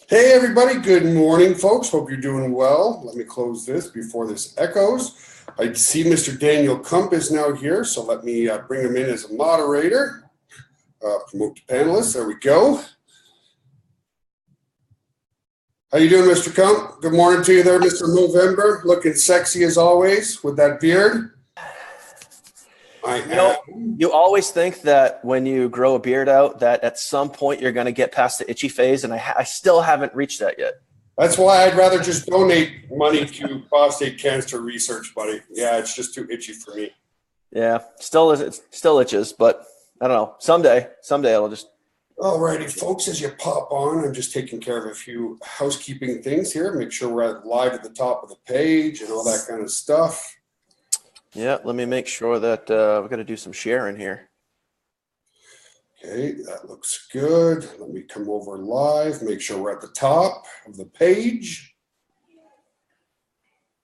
Hey everybody, good morning folks. Hope you're doing well. Let me close this before this echoes. I see Mr. Daniel Kump is now here, so let me bring him in as a moderator. Promote to panelists, there we go. How you doing, Mr. Kump? Good morning to you there, Mr. November. Looking sexy as always with that beard. You always think that when you grow a beard out that at some point you're going to get past the itchy phase, and I still haven't reached that yet. That's why I'd rather just donate money to prostate cancer research, buddy. Yeah, it's just too itchy for me. Yeah, it still itches, but I don't know. Someday it'll just. Alrighty, folks, as you pop on, I'm just taking care of a few housekeeping things here. Make sure we're live at the top of the page and all that kind of stuff. Yeah, let me make sure that we're going to do some sharing here. Okay, that looks good. Let me come over live, make sure we're at the top of the page.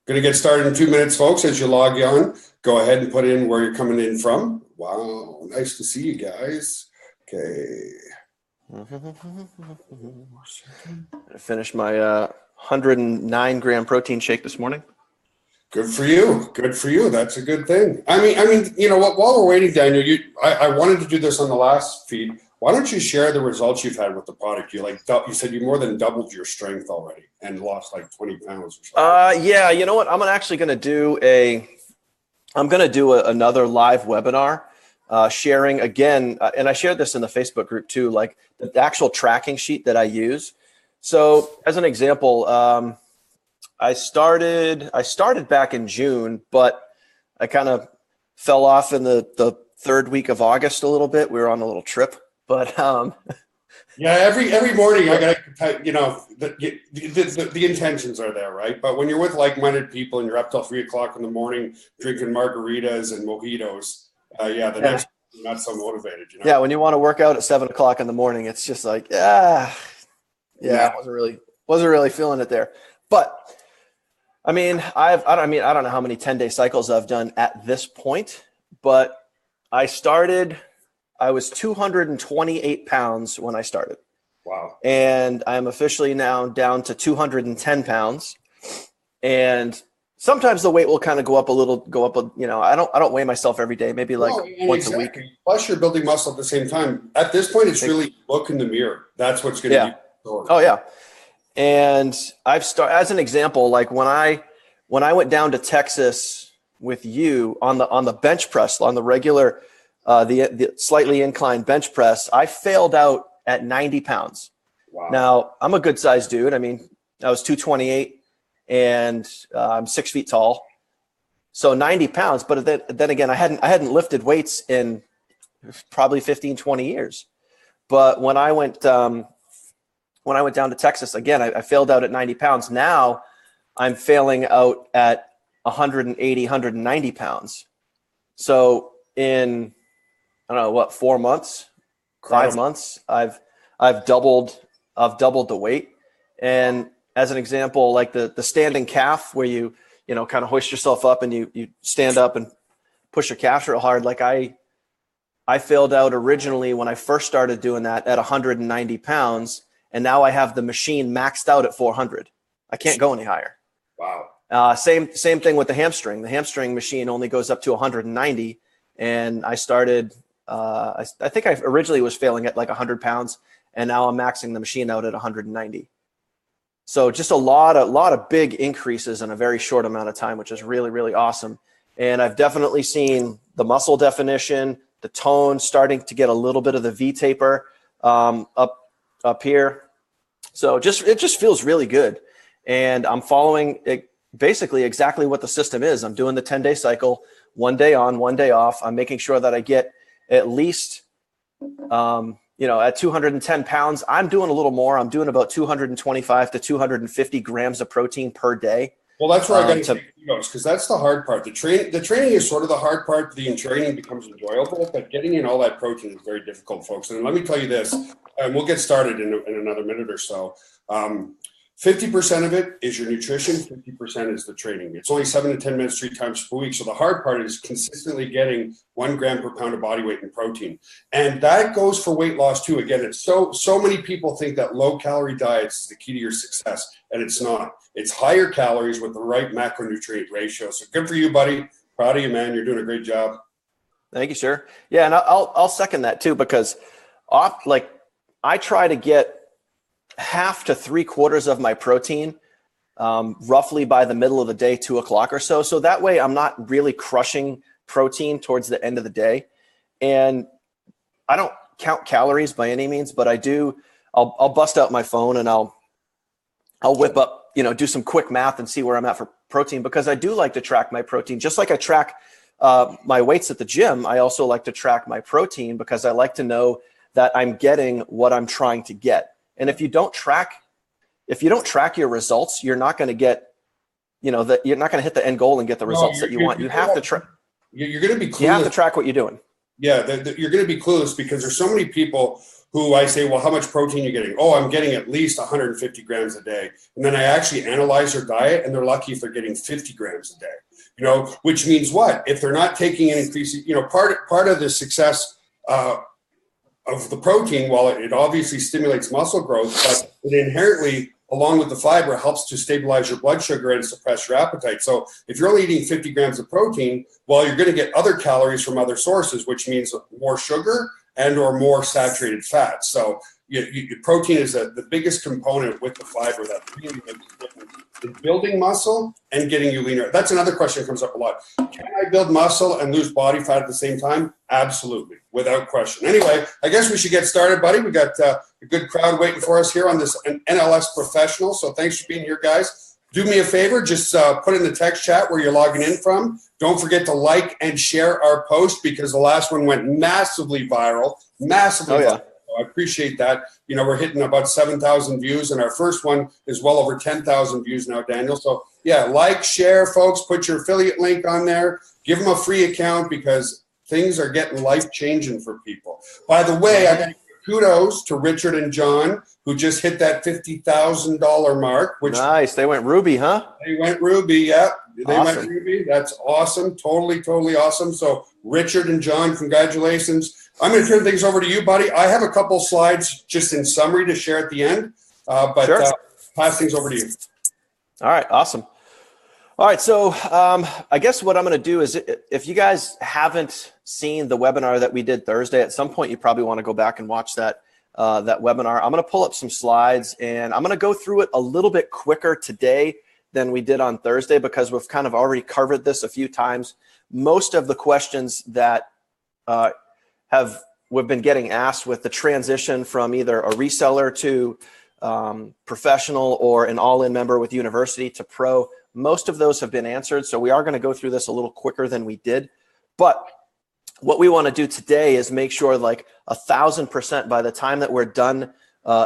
Going to get started in 2 minutes, folks. As you log on, go ahead and put in where you're coming in from. Wow, nice to see you guys. Okay. I finished my 109 gram protein shake this morning. Good for you. Good for you. That's a good thing. I mean, you know what? While we're waiting, Daniel, I wanted to do this on the last feed. Why don't you share the results you've had with the product? You said you more than doubled your strength already and lost like 20 pounds or something. Yeah. You know what? I'm actually going to do another live webinar, sharing again, and I shared this in the Facebook group too, like the actual tracking sheet that I use. So as an example, I started back in June, but I kind of fell off in the third week of August a little bit. We were on a little trip, but yeah, every morning I gotta, the intentions are there, right? But when you're with like-minded people and you're up till 3 o'clock in the morning drinking margaritas and mojitos, next you're not so motivated, you know? Yeah, when you want to work out at 7 o'clock in the morning, it's just like, I wasn't really feeling it there, but. I mean, I don't know how many 10-day cycles I've done at this point, but I was 228 pounds when I started. Wow. And I'm officially now down to 210 pounds. And sometimes the weight will kind of go up, I don't weigh myself every day, maybe once a week. Plus you're building muscle at the same time. At this point, it's really look in the mirror. That's what's going to be. Oh yeah. And I've started, as an example, like when I went down to Texas with you on the bench press, on the regular, the slightly inclined bench press, I failed out at 90 pounds. Wow. Now I'm a good sized dude. I mean, I was 228 and I'm 6 feet tall. So 90 pounds, but then again, I hadn't lifted weights in probably 15, 20 years. But when I went down to Texas, again, I failed out at 90 pounds. Now I'm failing out at 180, 190 pounds. So in, I don't know, 4 months, 5 months, I've doubled the weight. And as an example, like the standing calf where you kind of hoist yourself up and you stand up and push your calves real hard. Like I failed out originally when I first started doing that at 190 pounds. And now I have the machine maxed out at 400. I can't go any higher. Wow. Same thing with the hamstring. The hamstring machine only goes up to 190. And I started, I think I originally was failing at like 100 pounds. And now I'm maxing the machine out at 190. So just a lot of big increases in a very short amount of time, which is really, really awesome. And I've definitely seen the muscle definition, the tone starting to get a little bit of the V taper up here. So it just feels really good. And I'm following it basically exactly what the system is. I'm doing the 10-day cycle, 1 day on, 1 day off. I'm making sure that I get at least, at 210 pounds, I'm doing a little more. I'm doing about 225 to 250 grams of protein per day. Well, that's where I got to take notes because that's the hard part. The training is sort of the hard part. The training becomes enjoyable, but getting in all that protein is very difficult, folks. And let me tell you this, and we'll get started in another minute or so. 50% of it is your nutrition, 50% is the training. It's only 7 to 10 minutes 3 times per week. So the hard part is consistently getting 1 gram per pound of body weight in protein. And that goes for weight loss too. Again, it's so many people think that low calorie diets is the key to your success, and it's not. It's higher calories with the right macronutrient ratio. So good for you, buddy. Proud of you, man. You're doing a great job. Thank you, sir. Yeah, and I'll second that too, because I try to get half to 3/4 of my protein roughly by the middle of the day, 2 o'clock or so. So that way I'm not really crushing protein towards the end of the day. And I don't count calories by any means, but I'll bust out my phone and I'll whip up, do some quick math and see where I'm at for protein, because I do like to track my protein. Just like I track my weights at the gym, I also like to track my protein, because I like to know that I'm getting what I'm trying to get. And if you don't track your results, you're not going to get, you're not going to hit the end goal and get the results that you want. You have to track. You're going to be clueless. You have to track what you're doing. Yeah, you're going to be clueless, because there's so many people who I say, well, how much protein are you getting? Oh, I'm getting at least 150 grams a day. And then I actually analyze their diet, and they're lucky if they're getting 50 grams a day, which means what? If they're not taking an increase, part of the success of the protein, while it obviously stimulates muscle growth, but it inherently, along with the fiber, helps to stabilize your blood sugar and suppress your appetite. So if you're only eating 50 grams of protein, well, you're going to get other calories from other sources, which means more sugar and or more saturated fat. So protein is the biggest component with the fiber that really makes a difference in building muscle and getting you leaner. That's another question that comes up a lot. Can I build muscle and lose body fat at the same time? Absolutely, without question. Anyway, I guess we should get started, buddy. We got a good crowd waiting for us here on this NLS Professional. So thanks for being here, guys. Do me a favor, just put in the text chat where you're logging in from. Don't forget to like and share our post, because the last one went massively viral. Viral. I appreciate that. We're hitting about 7,000 views, and our first one is well over 10,000 views now, Daniel. So yeah, like, share, folks, put your affiliate link on there, give them a free account, because things are getting life-changing for people. By the way, I got to give kudos to Richard and John, who just hit that $50,000 mark. Which nice. They went Ruby, huh? They went Ruby, yeah. They awesome. went Ruby. That's awesome. Totally awesome. So Richard and John, congratulations. I'm going to turn things over to you, buddy. I have a couple slides just in summary to share at the end, but sure. Pass things over to you. All right, awesome. All right, so I guess what I'm going to do is, if you guys haven't seen the webinar that we did Thursday, at some point you probably want to go back and watch that webinar. I'm going to pull up some slides, and I'm going to go through it a little bit quicker today than we did on Thursday, because we've kind of already covered this a few times. Most of the questions that we've been getting asked with the transition from either a reseller to professional, or an all-in member with university to pro, most of those have been answered. So we are going to go through this a little quicker than we did. But what we want to do today is make sure, like 1,000%, by the time that we're done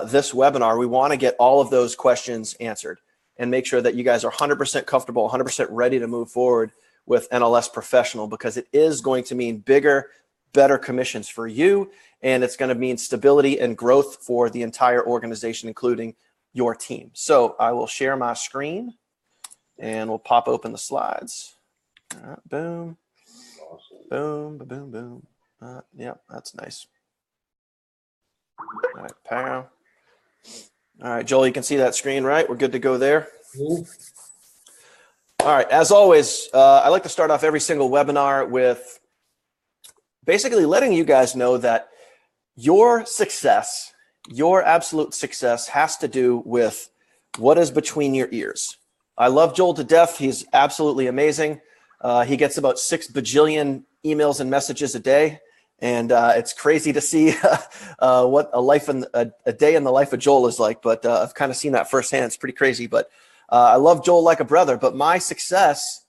this webinar, we want to get all of those questions answered and make sure that you guys are 100% comfortable, 100% ready to move forward with NLS Professional, because it is going to mean bigger, better commissions for you, and it's going to mean stability and growth for the entire organization, including your team. So I will share my screen, and we'll pop open the slides. All right, boom, boom, boom, boom. Yep, that's nice. All right, pow. All right, Joel, you can see that screen, right? We're good to go there. All right, as always, I like to start off every single webinar with basically letting you guys know that your success, your absolute success, has to do with what is between your ears. I love Joel to death. He's absolutely amazing. He gets about 6 bajillion emails and messages a day. And it's crazy to see what a day in the life of Joel is like. But I've kind of seen that firsthand. It's pretty crazy. But I love Joel like a brother. But my success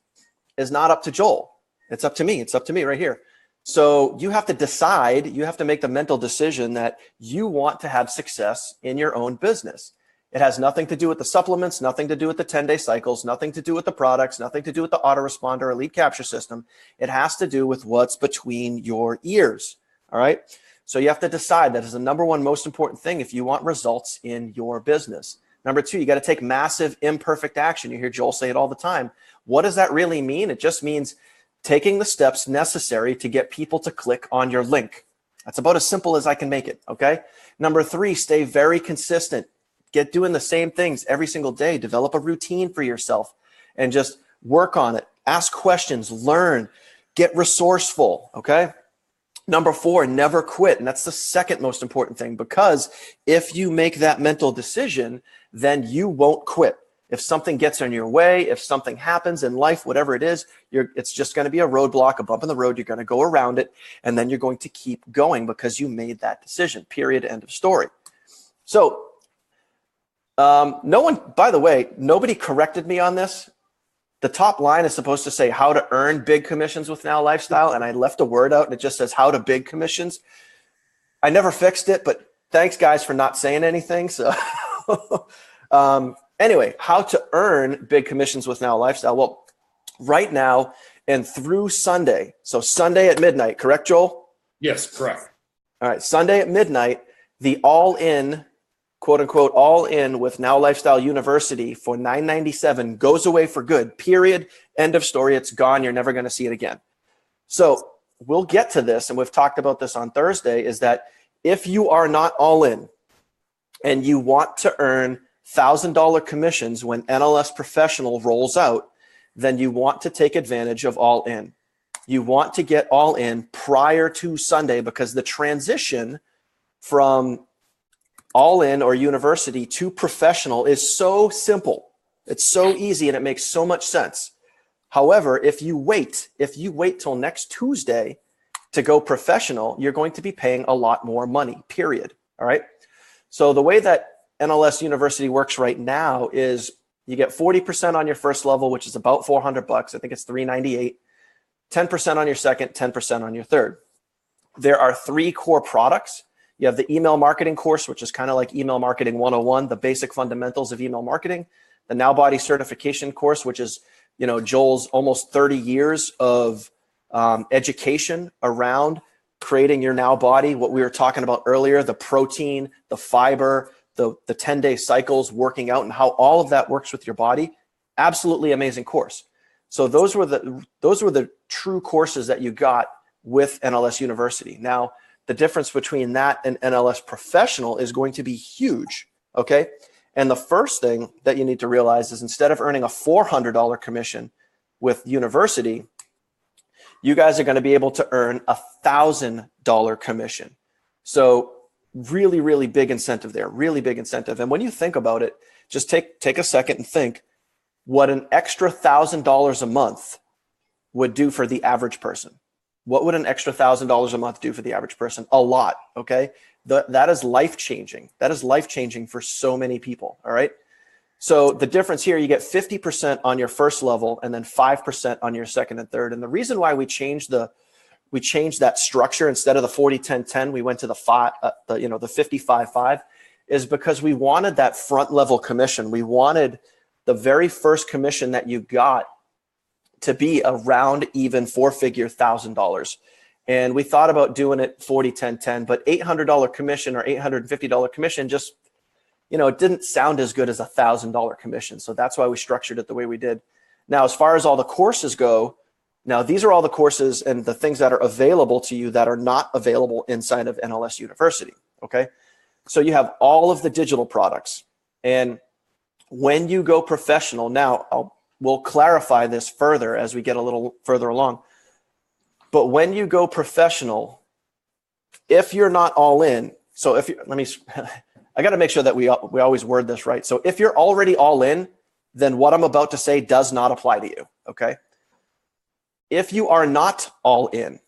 is not up to Joel. It's up to me. It's up to me right here. So you have to decide, you have to make the mental decision that you want to have success in your own business. It has nothing to do with the supplements, nothing to do with the 10-day cycles, nothing to do with the products, nothing to do with the autoresponder or lead capture system. It has to do with what's between your ears. All right. So you have to decide. That is the number one most important thing if you want results in your business. Number two, you got to take massive imperfect action. You hear Joel say it all the time. What does that really mean? It just means taking the steps necessary to get people to click on your link. That's about as simple as I can make it, okay? Number three, stay very consistent. Get doing the same things every single day. Develop a routine for yourself and just work on it. Ask questions, learn, get resourceful, okay? Number four, never quit. And that's the second most important thing, because if you make that mental decision, then you won't quit. If something gets in your way, if something happens in life, whatever it is, it's just going to be a roadblock, a bump in the road. You're going to go around it, and then you're going to keep going because you made that decision, period, end of story. So no one, by the way, nobody corrected me on this. The top line is supposed to say how to earn big commissions with Now Lifestyle, and I left a word out and it just says how to big commissions. I never fixed it, but thanks guys for not saying anything. So anyway, how to earn big commissions with Now Lifestyle. Well, right now and through Sunday, so Sunday at midnight, correct, Joel? Yes, correct. All right, Sunday at midnight, the all-in, quote unquote, all in with Now Lifestyle University for $997 goes away for good, period, end of story. It's gone. You're never going to see it again. So we'll get to this, and we've talked about this on Thursday, is that if you are not all in and you want to earn $1,000 commissions when NLS Professional rolls out, then you want to take advantage of all in. You want to get all in prior to Sunday, because the transition from all in or university to professional is so simple. It's so easy and it makes so much sense. However, if you wait till next Tuesday to go professional, you're going to be paying a lot more money, period. All right. So the way that NLS University works right now is you get 40% on your first level, which is about $400. I think it's $398, 10% on your second, 10% on your third. There are 3 core products. You have the email marketing course, which is kind of like email marketing 101, the basic fundamentals of email marketing. The Now Body certification course, which is, Joel's almost 30 years of education around creating your Now Body. What we were talking about earlier, the protein, the fiber, the 10-day cycles, working out, and how all of that works with your body. Absolutely amazing course. So those were the true courses that you got with NLS University. Now, the difference between that and NLS Professional is going to be huge, okay? And the first thing that you need to realize is, instead of earning a $400 commission with university, you guys are going to be able to earn a $1,000 commission. So really, really big incentive there, really big incentive. And when you think about it, just take a second and think what an extra $1,000 a month would do for the average person. What would an extra $1,000 a month do for the average person? A lot, okay? That is life-changing. That is life-changing for so many people, all right? So the difference here, you get 50% on your first level and then 5% on your second and third. And the reason why we changed that structure, instead of the 40-10-10, we went to the 55-5, is because we wanted that front level commission. We wanted the very first commission that you got to be around even 4-figure $1,000. And we thought about doing it 40-10-10, but $800 commission or $850 commission just, it didn't sound as good as a $1,000 commission. So that's why we structured it the way we did. Now, as far as all the courses go, now these are all the courses and the things that are available to you that are not available inside of NLS University, okay? So you have all of the digital products. And when you go professional, now we'll clarify this further as we get a little further along. But when you go professional, if you're not all in, so I got to make sure that we always word this right. So if you're already all in, then what I'm about to say does not apply to you, okay? If you are not all in,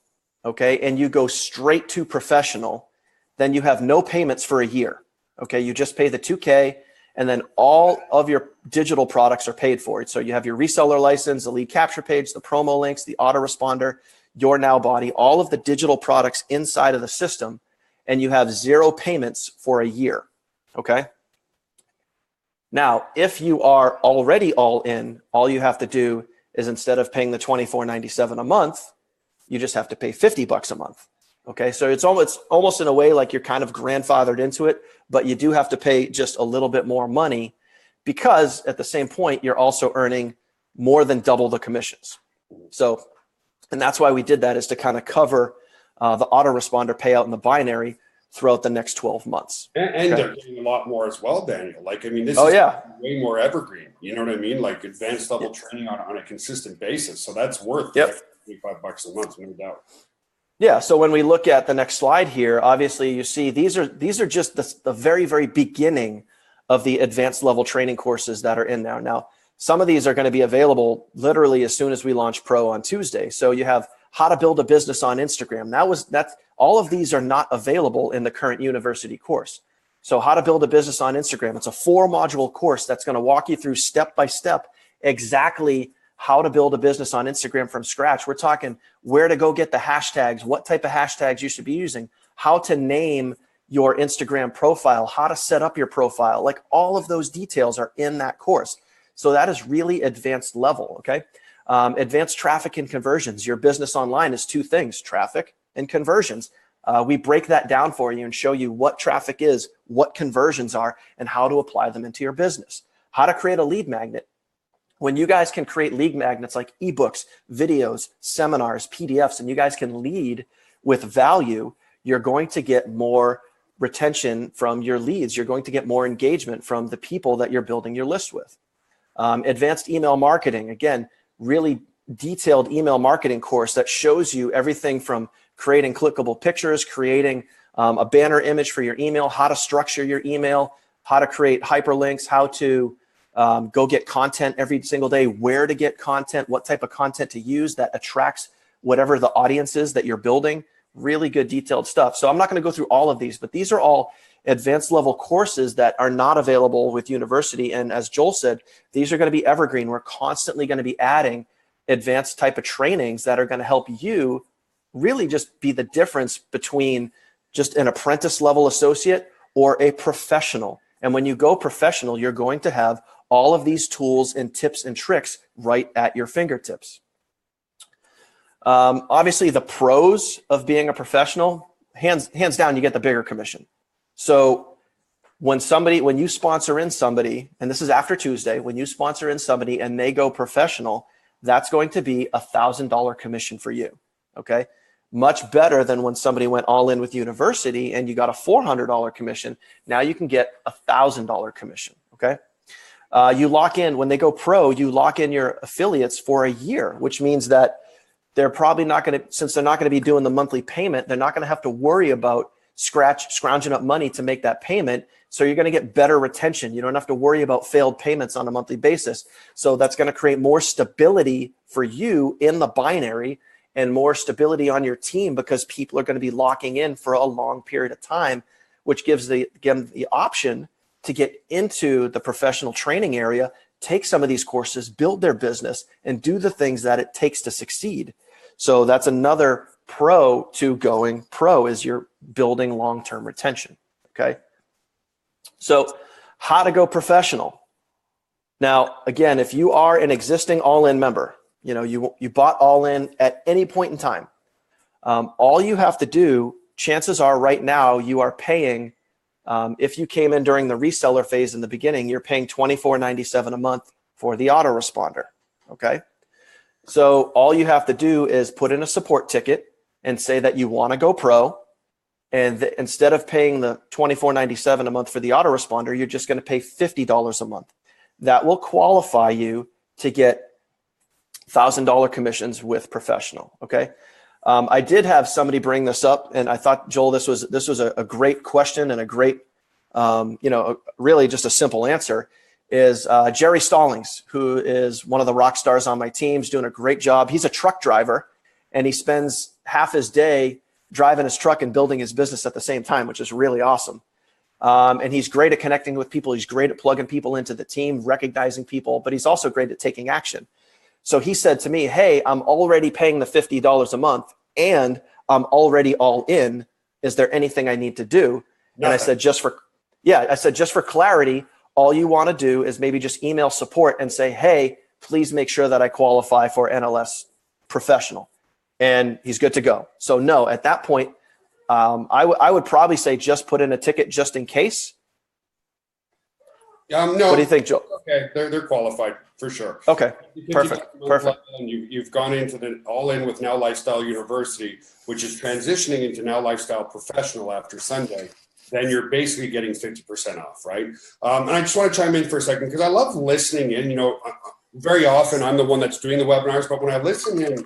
okay, and you go straight to professional, then you have no payments for a year, okay? You just pay the $2K, and then all of your digital products are paid for. So you have your reseller license, the lead capture page, the promo links, the autoresponder, your Now Body, all of the digital products inside of the system, and you have 0 payments for a year, okay? Now, if you are already all in, all you have to do is, instead of paying the $24.97 a month, you just have to pay $50 a month. Okay, so it's almost in a way like you're kind of grandfathered into it, but you do have to pay just a little bit more money because at the same point, you're also earning more than double the commissions. So, and that's why we did that, is to kind of cover the autoresponder payout in the binary throughout the next 12 months. And they're getting a lot more as well, Daniel. Like, I mean, this is way more evergreen. You know what I mean? Like advanced level training on a consistent basis. So that's worth $25 a month, no doubt. Yeah. So when we look at the next slide here, obviously you see these are just the very, very beginning of the advanced level training courses that are in there. Now, some of these are going to be available literally as soon as we launch Pro on Tuesday. So you have how to build a business on Instagram. That's all of these are not available in the current university course. So how to build a business on Instagram. It's a 4-module course that's going to walk you through step by step exactly how to build a business on Instagram from scratch. We're talking where to go get the hashtags, what type of hashtags you should be using, how to name your Instagram profile, how to set up your profile. Like all of those details are in that course. So that is really advanced level, okay? Advanced traffic and conversions. Your business online is 2 things, traffic and conversions. We break that down for you and show you what traffic is, what conversions are, and how to apply them into your business. How to create a lead magnet. When you guys can create lead magnets like ebooks, videos, seminars, PDFs, and you guys can lead with value, you're going to get more retention from your leads. You're going to get more engagement from the people that you're building your list with. Advanced email marketing. Again, really detailed email marketing course that shows you everything from creating clickable pictures, creating a banner image for your email, how to structure your email, how to create hyperlinks, how to go get content every single day, where to get content, what type of content to use that attracts whatever the audience is that you're building. Really good detailed stuff. So I'm not going to go through all of these, but these are all advanced level courses that are not available with university. And as Joel said, these are going to be evergreen. We're constantly going to be adding advanced type of trainings that are going to help you really just be the difference between just an apprentice level associate or a professional. And when you go professional, you're going to have all of these tools and tips and tricks right at your fingertips. Obviously, the pros of being a professional, hands down, you get the bigger commission. So when you sponsor in somebody, and this is after Tuesday, when you sponsor in somebody and they go professional, that's going to be $1,000 commission for you. Okay. Much better than when somebody went all in with university and you got a $400 commission. Now you can get $1,000 commission. Okay. You lock in, when they go pro, you lock in your affiliates for a year, which means that they're probably not going to, since they're not going to be doing the monthly payment, they're not going to have to worry about scrounging up money to make that payment. So you're going to get better retention. You don't have to worry about failed payments on a monthly basis. So that's going to create more stability for you in the binary and more stability on your team, because people are going to be locking in for a long period of time, which gives them the option to get into the professional training area, take some of these courses, build their business, and do the things that it takes to succeed. So that's another pro to going pro, is you're building long-term retention. Okay. So how to go professional. Now, again, if you are an existing all-in member, you bought all in at any point in time, all you have to do, chances are right now you are paying, if you came in during the reseller phase in the beginning, you're paying $24.97 a month for the autoresponder. Okay. So all you have to do is put in a support ticket and say that you want to go pro. And instead of paying the $24.97 a month for the autoresponder, you're just going to pay $50 a month. That will qualify you to get $1,000 commissions with professional. Okay. I did have somebody bring this up, and I thought, Joel, this was a great question and a great, really just a simple answer. Is Jerry Stallings, who is one of the rock stars on my team, is doing a great job. He's a truck driver, and he spends half his day driving his truck and building his business at the same time, which is really awesome. And he's great at connecting with people. He's great at plugging people into the team, recognizing people, but he's also great at taking action. So he said to me, hey, I'm already paying the $50 a month and I'm already all in. Is there anything I need to do? Nothing. And I said, just for clarity, all you want to do is maybe just email support and say, hey, please make sure that I qualify for NLS professional. And he's good to go. So no, at that point, I would probably say just put in a ticket just in case. No. What do you think, Joe? Okay, they're qualified for sure. Okay, perfect. And you've gone into the all in with Now Lifestyle University, which is transitioning into Now Lifestyle Professional after Sunday. Then you're basically getting 50% off, right? And I just want to chime in for a second because I love listening in. Very often I'm the one that's doing the webinars, but when I listen in,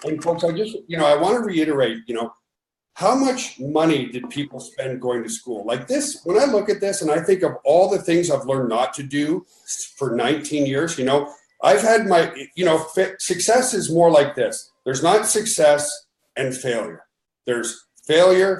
and folks, I just, I want to reiterate, how much money did people spend going to school? Like this, when I look at this and I think of all the things I've learned not to do for 19 years, I've had my, success is more like this. There's not success and failure. There's failure,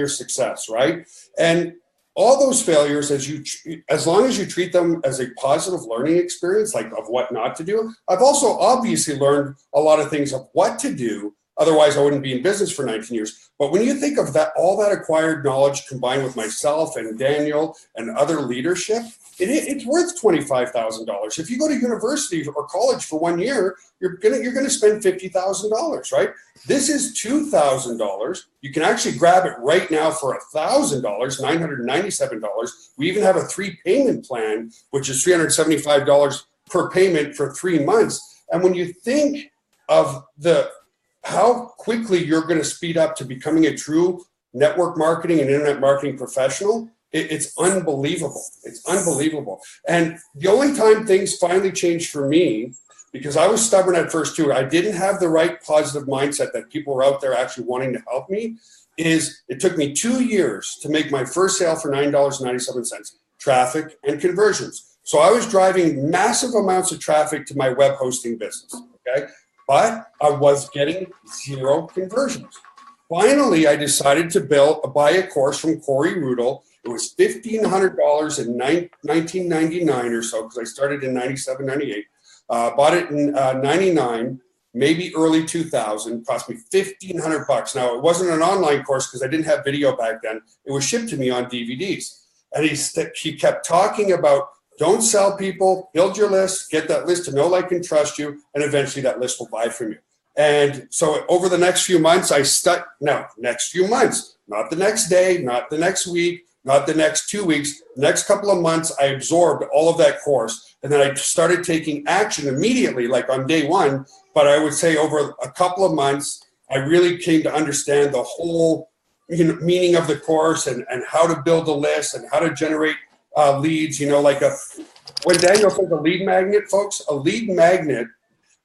success, right? And all those failures, as long as you treat them as a positive learning experience, like of what not to do. I've also obviously learned a lot of things of what to do. Otherwise, I wouldn't be in business for 19 years. But when you think of that, all that acquired knowledge combined with myself and Daniel and other leadership, it's worth $25,000. If you go to university or college for 1 year, you're gonna spend $50,000, right? This is $2,000. You can actually grab it right now for $1,000, $997. We even have a 3-payment plan, which is $375 per payment for 3 months. And when you think of how quickly you're going to speed up to becoming a true network marketing and internet marketing professional, it's unbelievable. It's unbelievable. And the only time things finally changed for me, because I was stubborn at first too, I didn't have the right positive mindset that people were out there actually wanting to help me, is it took me 2 years to make my first sale for $9.97, traffic and conversions. So I was driving massive amounts of traffic to my web hosting business, okay? But I was getting 0 conversions. Finally, I decided to buy a course from Corey Rudel. It was $1,500 in 1999 or so, because I started in 97, 98. Bought it in 99, maybe early 2000, cost me $1,500. Now, it wasn't an online course because I didn't have video back then. It was shipped to me on DVDs. And he kept talking about, don't sell people, build your list, get that list to know, like, and trust you, and eventually that list will buy from you. And so over the next few months, next few months, not the next day, not the next week, not the next 2 weeks, the next couple of months, I absorbed all of that course. And then I started taking action immediately, like on day one. But I would say over a couple of months, I really came to understand the whole meaning of the course and how to build a list and how to generate leads, when Daniel says a lead magnet, folks, a lead magnet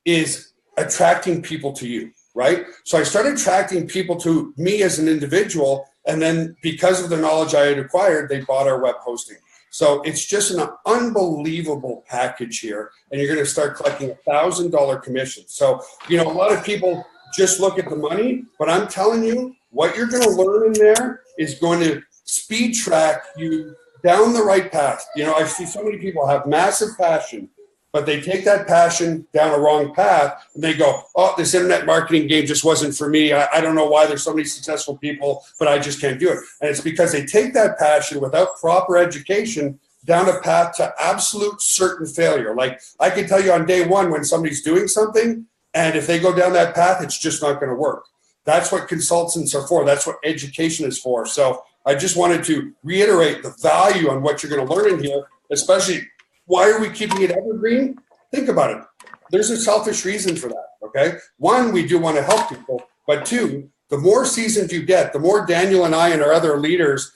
is attracting people to you, right? So I started attracting people to me as an individual. And then because of the knowledge I had acquired, they bought our web hosting. So it's just an unbelievable package here. And you're going to start collecting $1,000 commissions. So, a lot of people just look at the money, but I'm telling you, what you're going to learn in there is going to speed track you down the right path. I see so many people have massive passion, but they take that passion down a wrong path and they go, oh, this internet marketing game just wasn't for me. I don't know why there's so many successful people, but I just can't do it. And it's because they take that passion without proper education down a path to absolute certain failure. Like I can tell you on day one when somebody's doing something, and if they go down that path, it's just not going to work. That's what consultants are for. That's what education is for. So I just wanted to reiterate the value on what you're going to learn in here, especially why are we keeping it evergreen? Think about it. There's a selfish reason for that, okay? One, we do want to help people, but two, the more seasoned you get, the more Daniel and I and our other leaders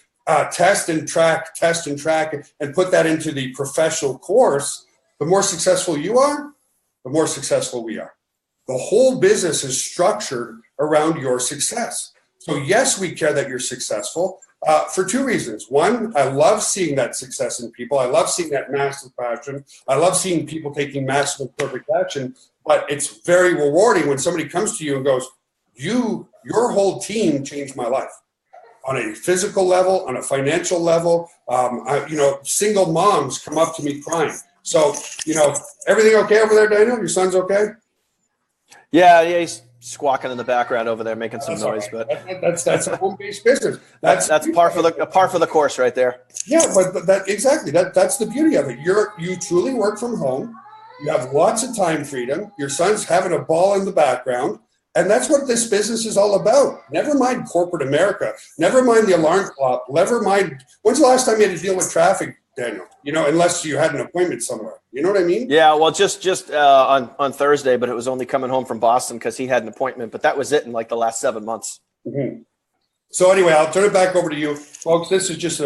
test and track, and put that into the professional course, the more successful you are, the more successful we are. The whole business is structured around your success. So yes, we care that you're successful for two reasons. One, I love seeing that success in people. I love seeing that massive passion. I love seeing people taking massive and perfect action. But it's very rewarding when somebody comes to you and goes, your whole team changed my life. On a physical level, on a financial level, single moms come up to me crying. So, everything okay over there, Daniel? Your son's okay? Yeah, he's squawking in the background over there, making some noise. Right. But that's a home-based business. That's par for the course right there. Yeah, but that's the beauty of it. You truly work from home. You have lots of time freedom. Your son's having a ball in the background. And that's what this business is all about. Never mind corporate America. Never mind the alarm clock. Never mind. When's the last time you had to deal with traffic Daniel, you know, unless you had an appointment somewhere. You know what I mean? Yeah, well, just on Thursday, but it was only coming home from Boston because he had an appointment. But that was it in like the last 7 months. Mm-hmm. So anyway, I'll turn it back over to you, folks. This is just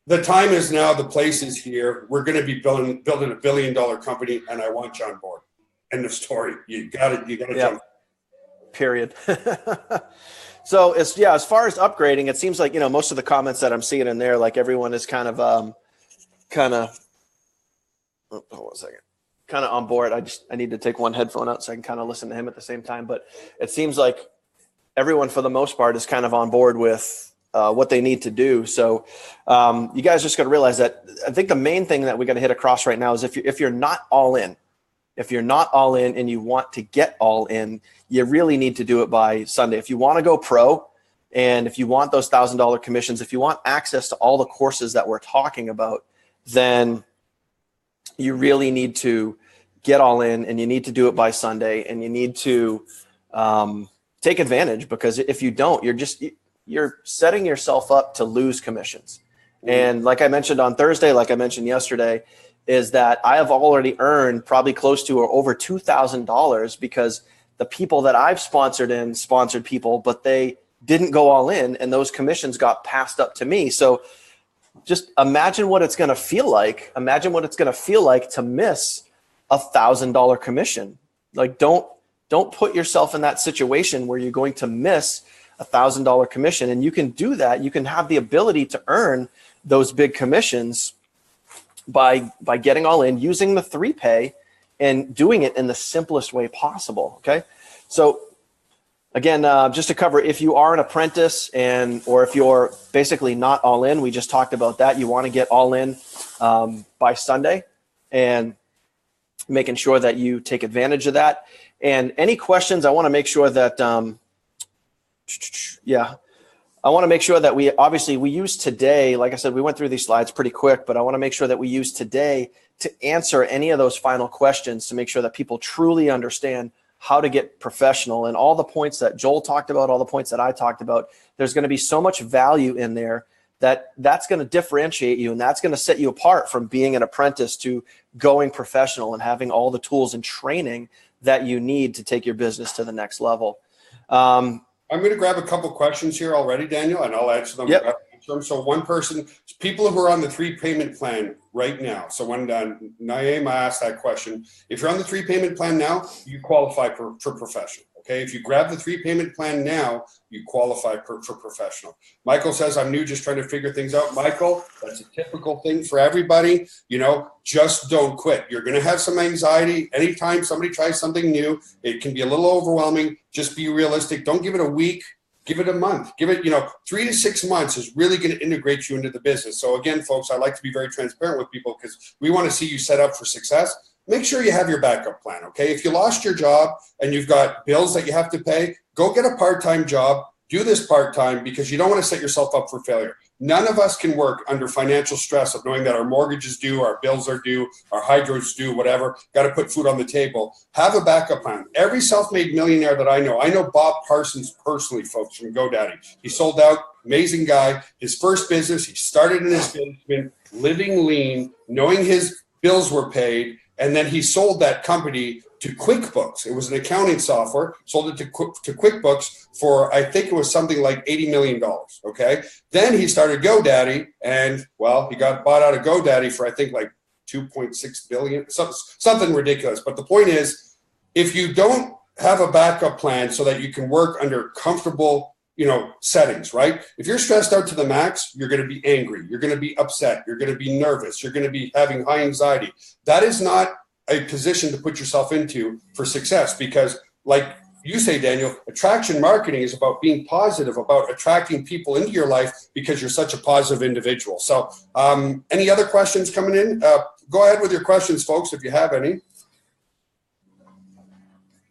the time is now. The place is here. We're going to be building $1 billion company, and I want you on board. End of story. You got it. You got to jump. Period. So as far as upgrading, it seems like, you know, most of the comments that I'm seeing in there, like everyone is kind of hold on a second, kind of on board. I need to take one headphone out so I can kind of listen to him at the same time. But it seems like everyone, for the most part, is kind of on board with what they need to do. So you guys just got to realize that I think the main thing that we got to hit across right now is if you're not all in, and you want to get all in, you really need to do it by Sunday. If you want to go pro, and if you want those $1,000 commissions, if you want access to all the courses that we're talking about, then you really need to get all in, and you need to do it by Sunday, and you need to take advantage, because if you don't, you're setting yourself up to lose commissions. And like I mentioned on Thursday, like I mentioned yesterday, is that I have already earned probably close to or over $2,000 because the people that I've sponsored people, but they didn't go all in, and those commissions got passed up to me. So just imagine what it's going to feel like. Imagine what it's going to feel like to miss $1,000 commission. Like don't put yourself in that situation where you're going to miss $1,000 commission. And you can do that. You can have the ability to earn those big commissions by getting all in, using the 3Pay, and doing it in the simplest way possible. Okay. So again, just to cover, if you are an apprentice or if you're basically not all in, we just talked about that. You want to get all in by Sunday, and making sure that you take advantage of that. And any questions, I want to make sure that, I want to make sure that we use today, like I said, we went through these slides pretty quick, but I want to make sure that we use today to answer any of those final questions to make sure that people truly understand how to get professional. And all the points that Joel talked about, all the points that I talked about, there's going to be so much value in there that's going to differentiate you, and that's going to set you apart from being an apprentice to going professional and having all the tools and training that you need to take your business to the next level. I'm going to grab a couple questions here already, Daniel, and I'll answer them. Yep. So one person, people who are on the 3-payment plan right now. So when Naeem asked that question, if you're on the 3-payment plan now, you qualify for professional. Okay. If you grab the 3-payment plan now, you qualify for professional. Michael says, I'm new, just trying to figure things out. Michael, that's a typical thing for everybody. You know, just don't quit. You're going to have some anxiety. Anytime somebody tries something new, it can be a little overwhelming. Just be realistic. Don't give it a week. Give it a month. Give it, 3 to 6 months is really going to integrate you into the business. So again, folks, I like to be very transparent with people because we want to see you set up for success. Make sure you have your backup plan, okay? If you lost your job and you've got bills that you have to pay, go get a part-time job. Do this part-time because you don't want to set yourself up for failure. None of us can work under financial stress of knowing that our mortgage is due, our bills are due, our hydro's due, whatever. Got to put food on the table. Have a backup plan. Every self-made millionaire that I know Bob Parsons personally, folks, from GoDaddy. He sold out, amazing guy. His first business, he started in his basement, living lean, knowing his bills were paid, and then he sold that company to QuickBooks. It was an accounting software, sold it to QuickBooks for, I think it was something like $80 million, okay? Then he started GoDaddy, and, well, he got bought out of GoDaddy for, I think, like $2.6 billion, something ridiculous. But the point is, if you don't have a backup plan so that you can work under comfortable settings, right? If you're stressed out to the max, you're going to be angry. You're going to be upset. You're going to be nervous. You're going to be having high anxiety. That is not a position to put yourself into for success because, like you say, Daniel, attraction marketing is about being positive, about attracting people into your life because you're such a positive individual. So any other questions coming in? Go ahead with your questions, folks, if you have any.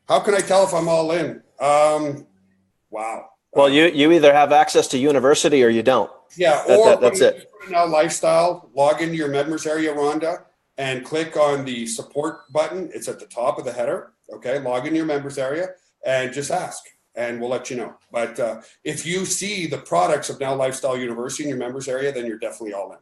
How can I tell if I'm all in? Wow. Well, you either have access to university or you don't. Yeah, that's it. Now lifestyle, log into your members area, Rhonda, and click on the support button. It's at the top of the header. Okay, log into your members area and just ask, and we'll let you know. But if you see the products of Now Lifestyle University in your members area, then you're definitely all in.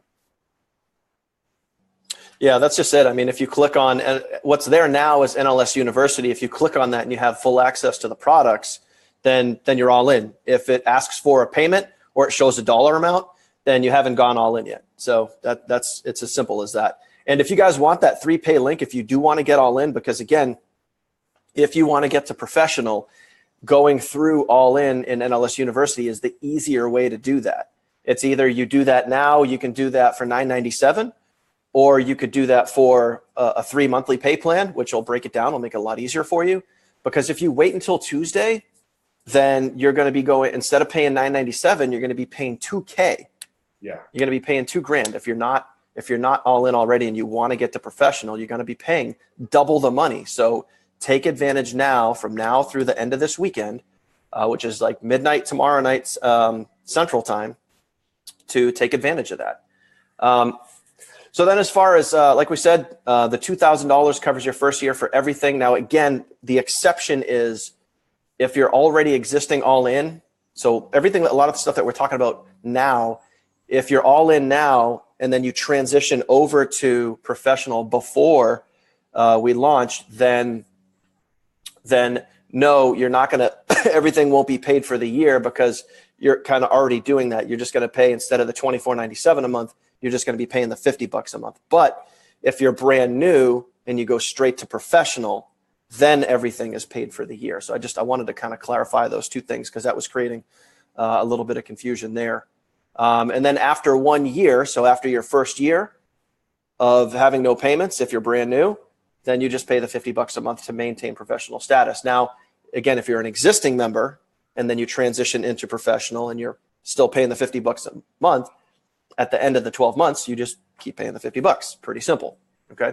Yeah, that's just it. I mean, if you click on what's there now is NLS University. If you click on that and you have full access to the products, then you're all in. If it asks for a payment or it shows a dollar amount, then you haven't gone all in yet. So it's as simple as that. And if you guys want that 3-pay link, if you do want to get all in, because again, if you want to get to professional, going through all in NLS University is the easier way to do that. It's either you do that now, you can do that for $9.97, or you could do that for a 3 monthly pay plan, which will break it down. It'll make it a lot easier for you. Because if you wait until Tuesday, then you're going to be going, instead of paying $9.97, you're going to be paying $2K. Yeah. You're going to be paying $2,000. If you're not all in already and you want to get to professional, you're going to be paying double the money. So take advantage now, from now through the end of this weekend, which is like midnight tomorrow night Central Time, to take advantage of that. So then as far as, like we said, the $2,000 covers your first year for everything. Now, again, the exception is if you're already existing all in. So everything, a lot of the stuff that we're talking about now, if you're all in now and then you transition over to professional before we launch, then no, you're not going to, everything won't be paid for the year, because you're kind of already doing that. You're just going to pay, instead of the $24.97 a month, you're just going to be paying the $50 a month. But if you're brand new and you go straight to professional, then everything is paid for the year. So I wanted to kind of clarify those two things, because that was creating a little bit of confusion there. And then after 1 year, so after your first year of having no payments, if you're brand new, then you just pay the $50 a month to maintain professional status. Now, again, if you're an existing member and then you transition into professional and you're still paying the $50 a month, at the end of the 12 months, you just keep paying the $50. Pretty simple. Okay.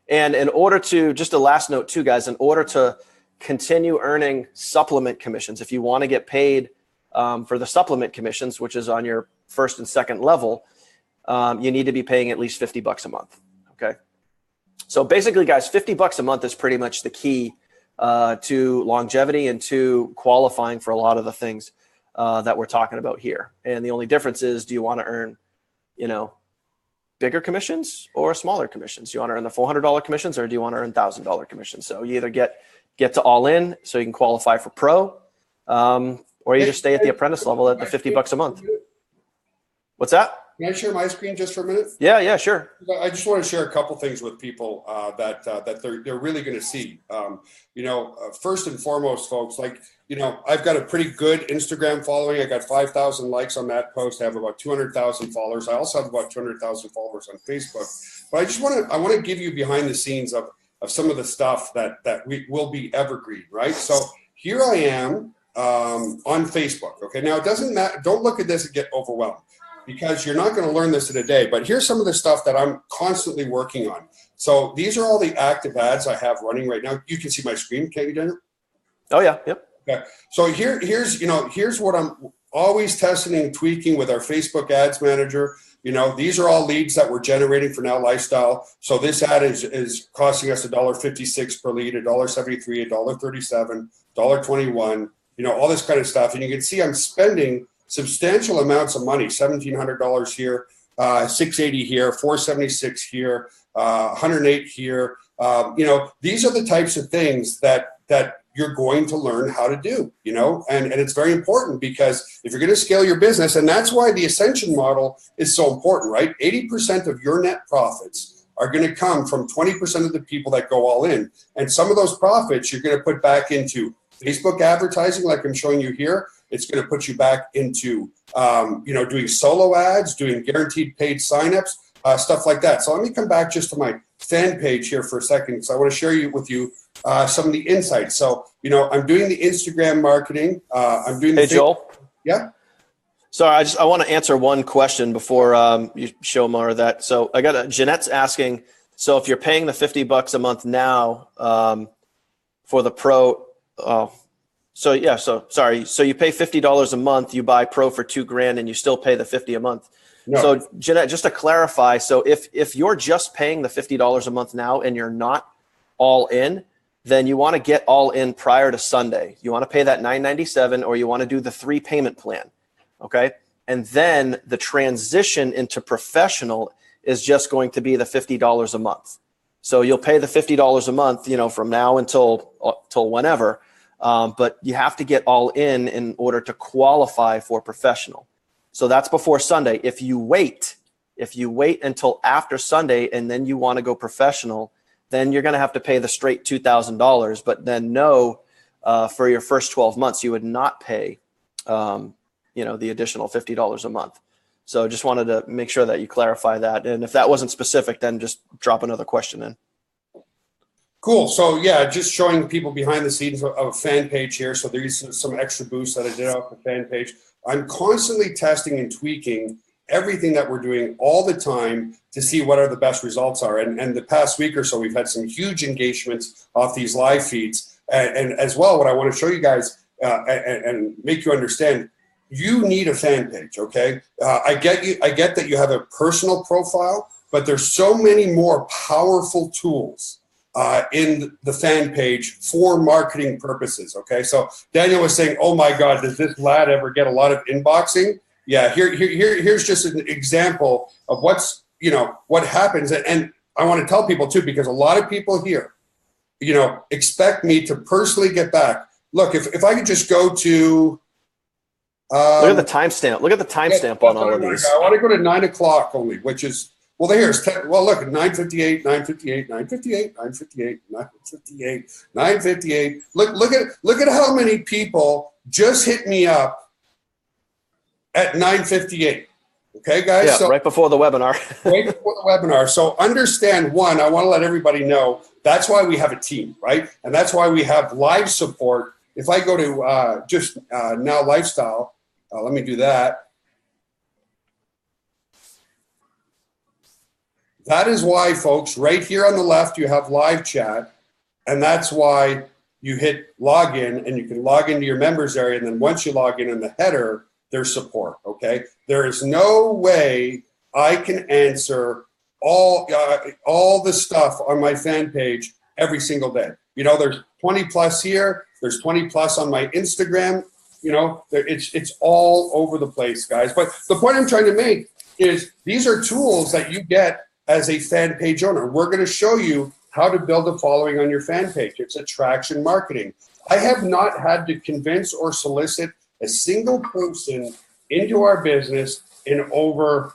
And in order to, just a last note too, guys, in order to continue earning supplement commissions, if you want to get paid for the supplement commissions, which is on your first and second level, you need to be paying at least $50 a month. Okay. So basically, guys, $50 a month is pretty much the key to longevity and to qualifying for a lot of the things that we're talking about here. And the only difference is, do you want to earn, bigger commissions or smaller commissions? Do you want to earn the $400 commissions, or do you want to earn $1,000 commissions? So you either get to all in so you can qualify for pro, or you just stay at the apprentice level at the $50 a month. What's that? Can I share my screen just for a minute? Yeah, sure. I just want to share a couple things with people that they're really going to see. First and foremost, folks, I've got a pretty good Instagram following. I got 5,000 likes on that post. I have about 200,000 followers. I also have about 200,000 followers on Facebook. But I want to give you behind the scenes of some of the stuff that will be evergreen, right? So here I am on Facebook. Okay, now it doesn't matter. Don't look at this and get overwhelmed, because you're not going to learn this in a day. But here's some of the stuff that I'm constantly working on. So these are all the active ads I have running right now. You can see my screen, can't you, Daniel? Oh yeah, yep. Okay. So here's what I'm always testing and tweaking with our Facebook ads manager. These are all leads that we're generating for Now Lifestyle. So this ad is costing us $1.56 per lead, $1.73, $1.37, $1.21, all this kind of stuff. And you can see I'm spending substantial amounts of money, $1,700 here, $680 here, $476 here, $108 here. These are the types of things that you're going to learn how to do, and it's very important, because if you're going to scale your business, and that's why the Ascension model is so important, right? 80% of your net profits are going to come from 20% of the people that go all in. And some of those profits you're going to put back into Facebook advertising, like I'm showing you here. It's going to put you back into, doing solo ads, doing guaranteed paid signups, stuff like that. So let me come back just to my fan page here for a second, because I want to share with you some of the insights. So, I'm doing the Instagram marketing. I'm doing the Joel. Yeah. Sorry, I want to answer one question before you show more of that. So I got Jeanette's asking, so if you're paying the $50 a month now for the pro, so you pay $50 a month, you buy pro for $2,000, and you still pay the $50 a month. No. So Jeanette, just to clarify, so if you're just paying the $50 a month now and you're not all in, then you want to get all in prior to Sunday. You want to pay that $9.97, or you want to do the 3 payment plan. Okay. And then the transition into professional is just going to be the $50 a month. So you'll pay the $50 a month, from now until whenever. But you have to get all in order to qualify for professional. So that's before Sunday. If you wait until after Sunday and then you want to go professional, then you're going to have to pay the straight $2,000. But then for your first 12 months, you would not pay, the additional $50 a month. So just wanted to make sure that you clarify that. And if that wasn't specific, then just drop another question in. Cool. So yeah, just showing people behind the scenes of a fan page here. So there's some extra boosts that I did off the fan page. I'm constantly testing and tweaking everything that we're doing all the time to see what are the best results are. And the past week or so, we've had some huge engagements off these live feeds. And as well, what I want to show you guys and make you understand, you need a fan page, okay? I get that you have a personal profile, but there's so many more powerful tools in the fan page for marketing purposes, okay? So Daniel was saying, oh my God, does this lad ever get a lot of inboxing? Yeah, here's just an example of what happens. And I want to tell people too, because a lot of people here, expect me to personally get back. Look, if I could just go to, look at the timestamp. Look at the timestamp on all of these. I want to go to 9 o'clock only, which is, well, here's 10, well, look, 9:58, 9:58, 9:58, 9:58, 9:58, 9:58. Look at how many people just hit me up at 9:58. Okay, guys? Yeah, so, right before the webinar. right before the webinar. So understand, one, I want to let everybody know that's why we have a team, right? And that's why we have live support. If I go to Now Lifestyle, let me do that. That is why, folks, right here on the left, you have live chat. And that's why you hit login, and you can log into your members area. And then once you log in the header, there's support, okay? There is no way I can answer all the stuff on my fan page every single day. There's 20 plus here. There's 20 plus on my Instagram. It's all over the place, guys. But the point I'm trying to make is these are tools that you get as a fan page owner. We're going to show you how to build a following on your fan page. It's attraction marketing. I have not had to convince or solicit a single person into our business in over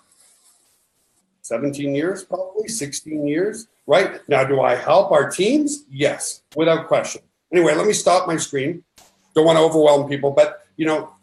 17 years, probably 16 years, right? Now, do I help our teams? Yes, without question. Anyway, let me stop my screen. Don't want to overwhelm people, but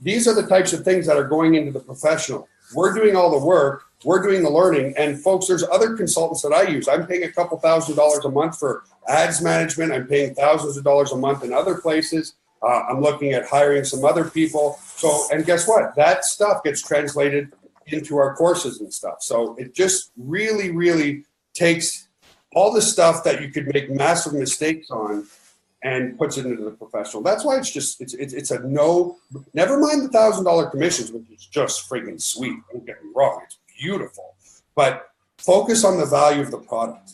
these are the types of things that are going into the professional. We're doing all the work. We're doing the learning. And folks, there's other consultants that I use. I'm paying a couple $1,000s a month for ads management. I'm paying thousands of dollars a month in other places. I'm looking at hiring some other people. So, and guess what? That stuff gets translated into our courses and stuff. So it just really, really takes all the stuff that you could make massive mistakes on and puts it into the professional. That's why it's a no, never mind the $1,000 commissions, which is just freaking sweet. Don't get me wrong. It's beautiful. But focus on the value of the product.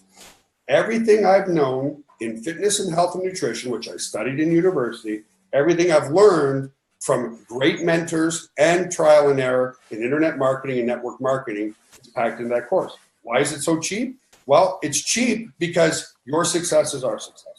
Everything I've known in fitness and health and nutrition, which I studied in university, everything I've learned from great mentors and trial and error in internet marketing and network marketing is packed in that course. Why is it so cheap? Well, it's cheap because your success is our success.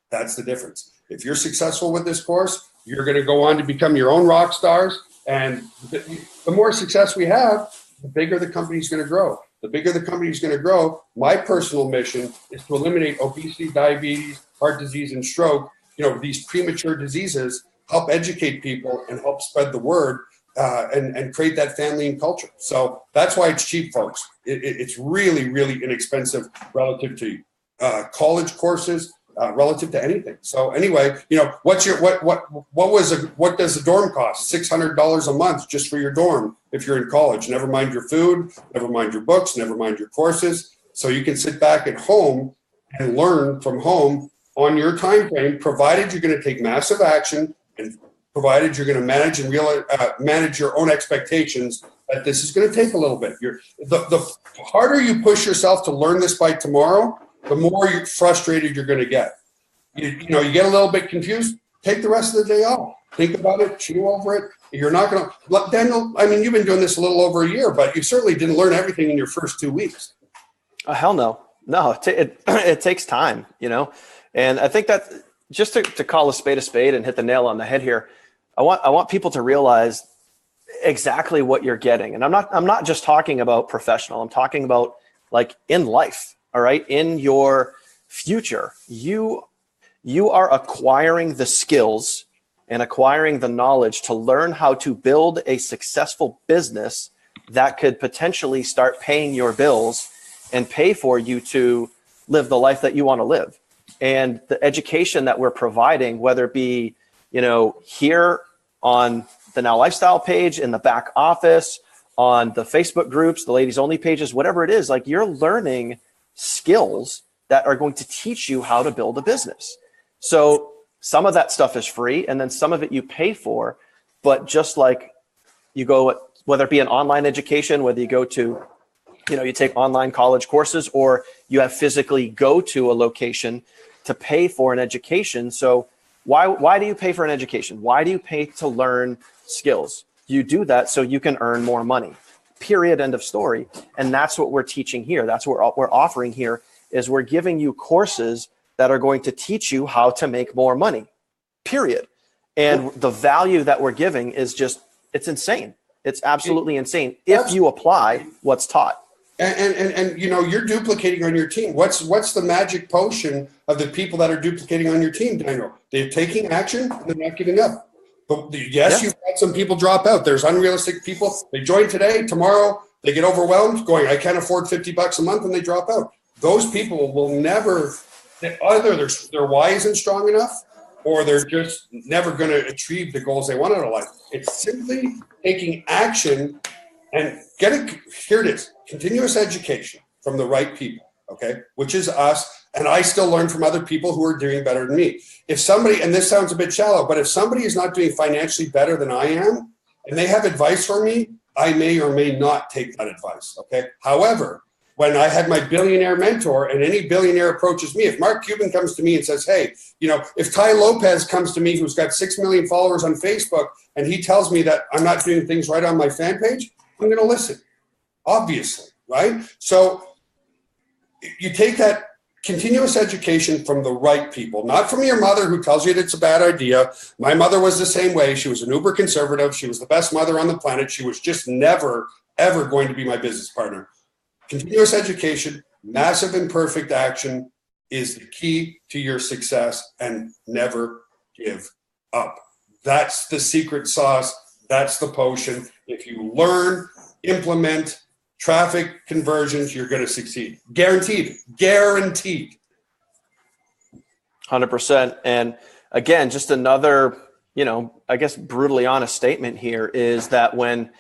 That's the difference. If you're successful with this course, you're going to go on to become your own rock stars. And the more success we have, the bigger the company's going to grow. The bigger the company's going to grow, my personal mission is to eliminate obesity, diabetes, heart disease, and stroke, these premature diseases, help educate people and help spread the word and create that family and culture. So that's why it's cheap, folks. It's really, really inexpensive relative to college courses, relative to anything. So anyway, what does the dorm cost? $600 a month just for your dorm if you're in college. Never mind your food, never mind your books, never mind your courses. So you can sit back at home and learn from home on your time frame, provided you're going to take massive action and provided you're going to manage and manage your own expectations. That this is going to take a little bit. The harder you push yourself to learn this by tomorrow, the more frustrated you're going to get. You get a little bit confused, take the rest of the day off. Think about it, chew over it. You're not going to, Daniel, you've been doing this a little over a year, but you certainly didn't learn everything in your first 2 weeks. Hell no. No, it takes time, you know? And I think that just to call a spade and hit the nail on the head here, I want people to realize exactly what you're getting. And I'm not just talking about professional. I'm talking about like in life, all right? In your future, you are acquiring the skills and acquiring the knowledge to learn how to build a successful business that could potentially start paying your bills and pay for you to live the life that you want to live. And the education that we're providing, whether it be, you know, here on the Now Lifestyle page, in the back office, on the Facebook groups, the ladies only pages, whatever it is, like you're learning skills that are going to teach you how to build a business. So some of that stuff is free, and then some of it you pay for. But just like you go, whether it be an online education, whether you go to, you know, you take online college courses, or you have physically go to a location to pay for an education. So why do you pay for an education? Why do you pay to learn skills? You do that so you can earn more money. Period. End of story. And that's what we're teaching here. That's what we're offering here is we're giving you courses that are going to teach you how to make more money. Period. And the value that we're giving is just, it's insane. It's absolutely insane if you apply what's taught. And you know, you're duplicating on your team. What's the magic potion of the people that are duplicating on your team, Daniel? They're taking action and they're not giving up. But yes, you've had some people drop out. There's unrealistic people. They join today, tomorrow they get overwhelmed, going, I can't afford $50 a month, and they drop out. Those people will never, either their why isn't strong enough, or they're just never going to achieve the goals they want out of life. It's simply taking action and here it is, continuous education from the right people, okay, which is us. And I still learn from other people who are doing better than me. If somebody, and this sounds a bit shallow, but if somebody is not doing financially better than I am, and they have advice for me, I may or may not take that advice, okay? However, when I had my billionaire mentor, and any billionaire approaches me, if Mark Cuban comes to me and says, hey, you know, if Ty Lopez comes to me, who's got 6 million followers on Facebook, and he tells me that I'm not doing things right on my fan page, I'm going to listen, obviously, right? So you take that continuous education from the right people, not from your mother who tells you that it's a bad idea. My mother was the same way. She was an uber conservative. She was the best mother on the planet. She was just never, ever going to be my business partner. Continuous education, massive imperfect action is the key to your success, and never give up. That's the secret sauce. That's the potion. If you learn, implement traffic conversions, you're going to succeed. Guaranteed. Guaranteed. 100%. And again, just another, you know, I guess brutally honest statement here is that when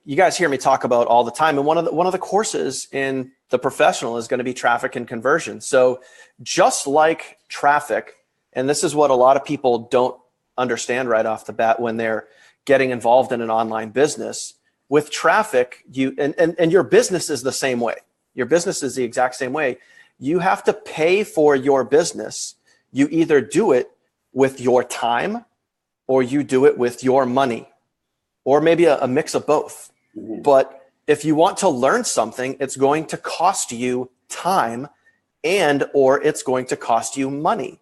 you guys hear me talk about all the time, and one of the courses in the professional is going to be traffic and conversion. So just like traffic, and this is what a lot of people don't understand right off the bat when they're getting involved in an online business. With traffic, and your business is the same way. Your business is the exact same way. You have to pay for your business. You either do it with your time, or you do it with your money, or maybe a mix of both. Mm-hmm. But if you want to learn something, it's going to cost you time, or it's going to cost you money.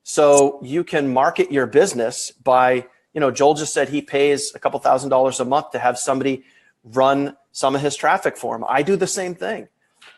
So you can market your business by, you know, Joel just said he pays a couple $1,000s a month to have somebody run some of his traffic for him. I do the same thing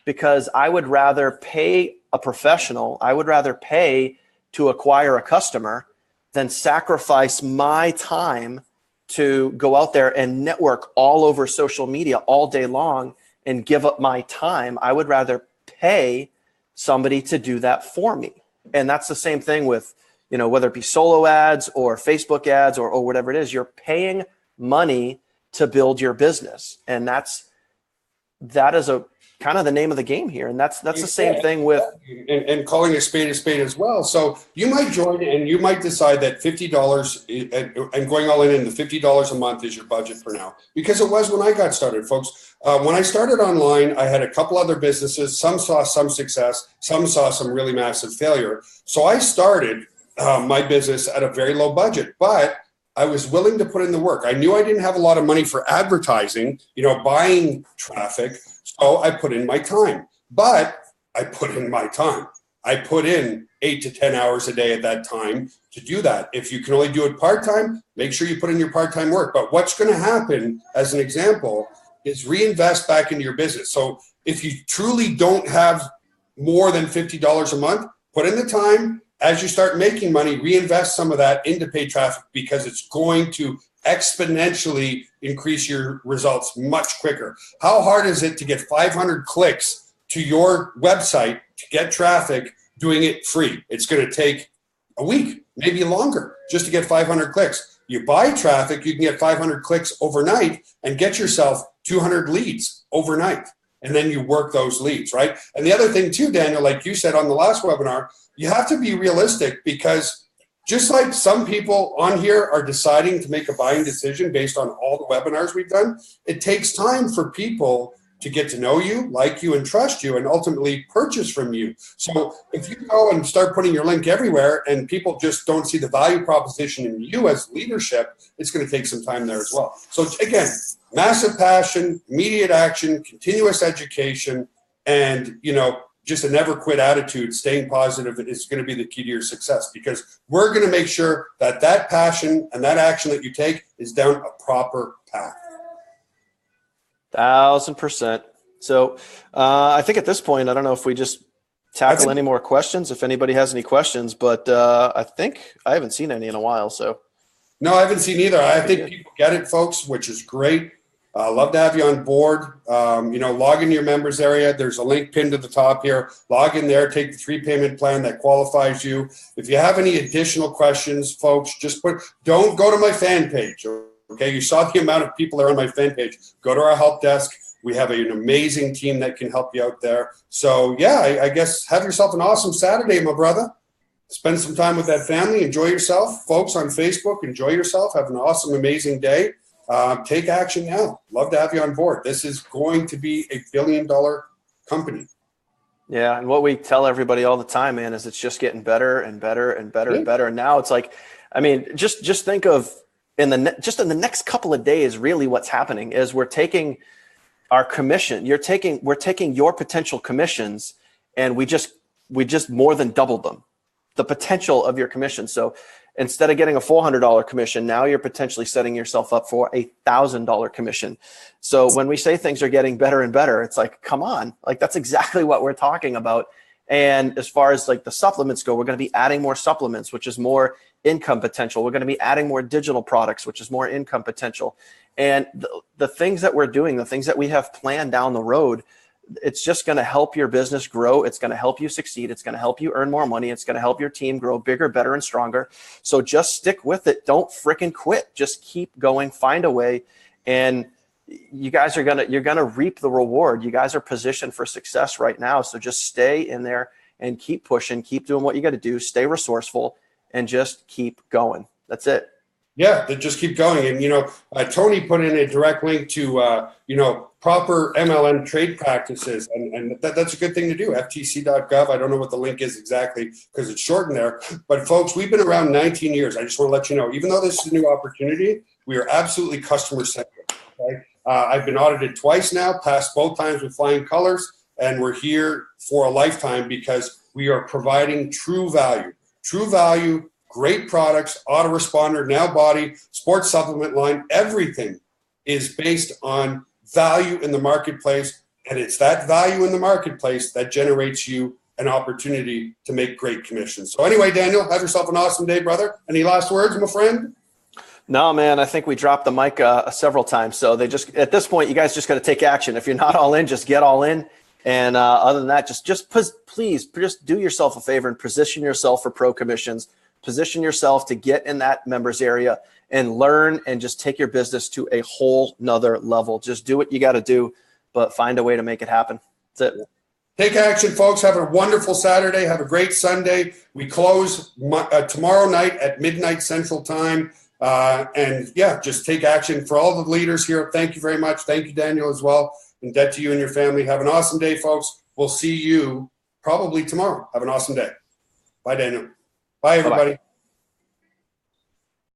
because I would rather pay a professional. I would rather pay to acquire a customer than sacrifice my time to go out there and network all over social media all day long and give up my time. I would rather pay somebody to do that for me. And that's the same thing with, you know, whether it be solo ads or Facebook ads or whatever it is, you're paying money to build your business. And that is a kind of the name of the game here. And that's the same thing with and calling a spade as well. So you might join and you might decide that $50 and going all in the $50 a month is your budget for now, because it was when I got started, folks. When I started online, I had a couple other businesses. Some saw some success, some saw some really massive failure. So I started my business at a very low budget, but I was willing to put in the work. I knew I didn't have a lot of money for advertising, you know, buying traffic. So I put in my time. but I put in my time. I put in 8 to 10 hours a day at that time to do that. If you can only do it part-time, make sure you put in your part-time work. But what's going to happen, as an example, is reinvest back into your business. So if you truly don't have more than $50 a month, put in the time. As you start making money, reinvest some of that into paid traffic, because it's going to exponentially increase your results much quicker. How hard is it to get 500 clicks to your website to get traffic doing it free? It's going to take a week, maybe longer, just to get 500 clicks. You buy traffic, you can get 500 clicks overnight and get yourself 200 leads overnight. And then you work those leads, right? And the other thing too, Daniel, like you said on the last webinar, you have to be realistic, because just like some people on here are deciding to make a buying decision based on all the webinars we've done, it takes time for people to get to know you, like you, and trust you, and ultimately purchase from you. So if you go and start putting your link everywhere and people just don't see the value proposition in you as leadership, it's going to take some time there as well. So again, massive passion, immediate action, continuous education, and, you know, just a never quit attitude, staying positive is going to be the key to your success, because we're going to make sure that that passion and that action that you take is down a proper path. 1000%. So I think at this point, I don't know if we just tackle any more questions, if anybody has any questions, but I think I haven't seen any in a while. So no, I haven't seen either. I think people get it, folks, which is great. Love to have you on board. You know, log into your members area. There's a link pinned to the top here. Log in there, take the 3 payment plan that qualifies you. If you have any additional questions, folks, just don't go to my fan page. Okay, you saw the amount of people that are on my fan page. Go to our help desk. We have an amazing team that can help you out there. So yeah, I guess have yourself an awesome Saturday, my brother. Spend some time with that family. Enjoy yourself. Folks on Facebook, enjoy yourself. Have an awesome, amazing day. Take action now. Love to have you on board. This is going to be a $1 billion company. Yeah, and what we tell everybody all the time, man, is it's just getting better and better and better and better. And now it's like, I mean, just think of in the next couple of days, really what's happening is we're taking our commission. We're taking your potential commissions, and we just more than doubled them, the potential of your commission. So instead of getting a $400 commission, now you're potentially setting yourself up for a $1,000 commission. So when we say things are getting better and better, it's like, come on, like that's exactly what we're talking about. And as far as like the supplements go, we're going to be adding more supplements, which is more income potential. We're going to be adding more digital products, which is more income potential. And the things that we're doing, the things that we have planned down the road, it's just going to help your business grow. It's going to help you succeed. It's going to help you earn more money. It's going to help your team grow bigger, better, and stronger. So just stick with it. Don't freaking quit. Just keep going. Find a way. And you guys you're going to reap the reward. You guys are positioned for success right now. So just stay in there and keep pushing, keep doing what you got to do, stay resourceful, and just keep going. That's it. Yeah, they just keep going. And, you know, Tony put in a direct link to, you know, proper MLM trade practices. And that's a good thing to do, ftc.gov. I don't know what the link is exactly because it's shortened there. But, folks, we've been around 19 years. I just want to let you know, even though this is a new opportunity, we are absolutely customer-centric. Okay? I've been audited twice now, passed both times with flying colors, and we're here for a lifetime because we are providing true value. True value, great products, autoresponder, Now Body, sports supplement line, everything is based on value in the marketplace. And it's that value in the marketplace that generates you an opportunity to make great commissions. So anyway, Daniel, have yourself an awesome day, brother. Any last words, my friend? No, man, I think we dropped the mic several times. So at this point, you guys just got to take action. If you're not all in, just get all in. And other than that, please do yourself a favor and position yourself for pro commissions. Position yourself to get in that members area and learn and just take your business to a whole nother level. Just do what you got to do, but find a way to make it happen. That's it. Take action, folks. Have a wonderful Saturday. Have a great Sunday. We close tomorrow night at midnight Central Time. And yeah, just take action. For all the leaders here, thank you very much. Thank you, Daniel, as well. And debt to you and your family. Have an awesome day, folks. We'll see you probably tomorrow. Have an awesome day. Bye, Daniel. Bye, everybody. Bye-bye.